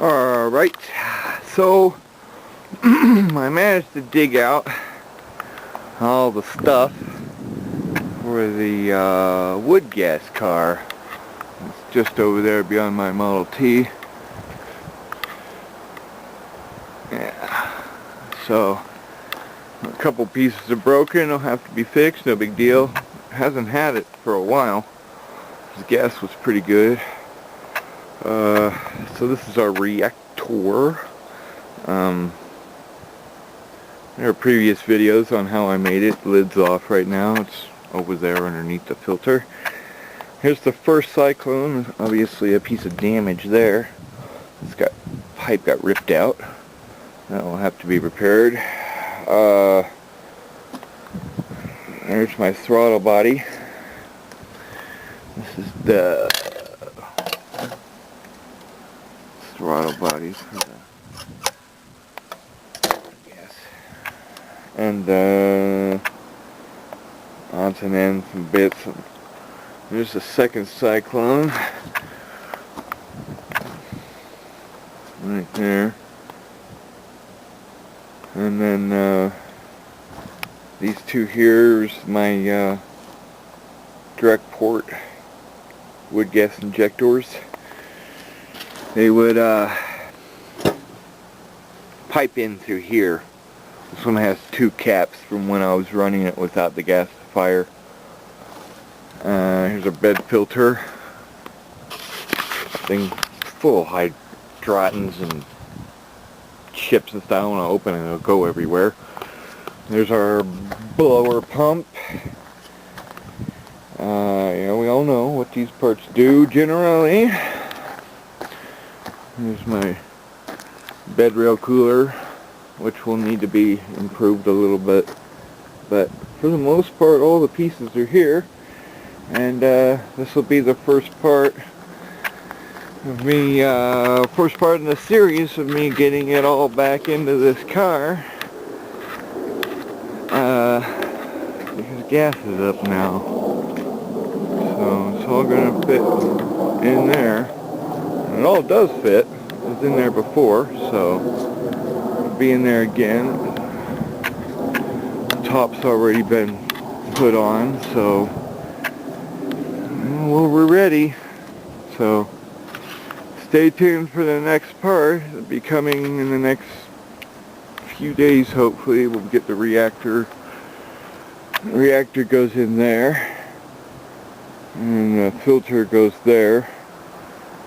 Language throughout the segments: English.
Alright, so I managed to dig out all the stuff for the wood gas car. It's just over there beyond my Model T. Yeah, so a couple pieces are broken, they'll have to be fixed, no big deal. Hasn't had it for a while. The gas was pretty good. So this is our reactor. There are previous videos on how I made it. The lid's off right now. It's over there underneath the filter. Here's the first cyclone. Obviously a piece of damage there. Pipe got ripped out. That will have to be repaired. There's my throttle body. This is the throttle body for the gas. And odds and ends and bits. There's the second cyclone. Right there. And then these two here's my direct port wood gas injectors. They would pipe in through here. This one has two caps from when I was running it without the gasifier. Here's a bed filter. Thing full of hydrotins and chips and stuff. I don't want to open it, it'll go everywhere. There's our blower pump. Yeah, we all know what these parts do generally. Here's my bed rail cooler, which will need to be improved a little bit. But for the most part, all the pieces are here. And this will be the first part of me, first part in the series of me getting it all back into this car. Because gas is up now. So it's all going to fit in there. And it all does fit. It was in there before, so it'll be in there again. The top's already been put on, so well, we're ready. So stay tuned for the next part. It'll be coming in the next few days, hopefully. We'll get the reactor. The reactor goes in there. And the filter goes there.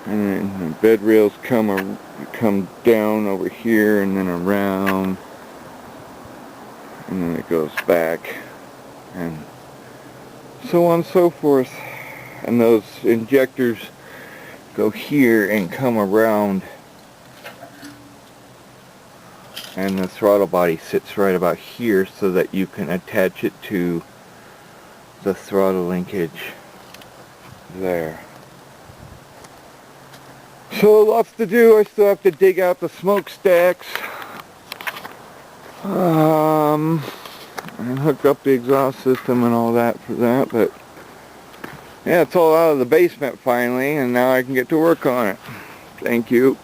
And then the bed rails come down over here and then around. And then it goes back. And so on and so forth. And those injectors go here and come around, and the throttle body sits right about here so that you can attach it to the throttle linkage there. So lots to do. I still have to dig out the smokestacks and hook up the exhaust system and all that for that, but yeah, it's all out of the basement finally, and now I can get to work on it. Thank you.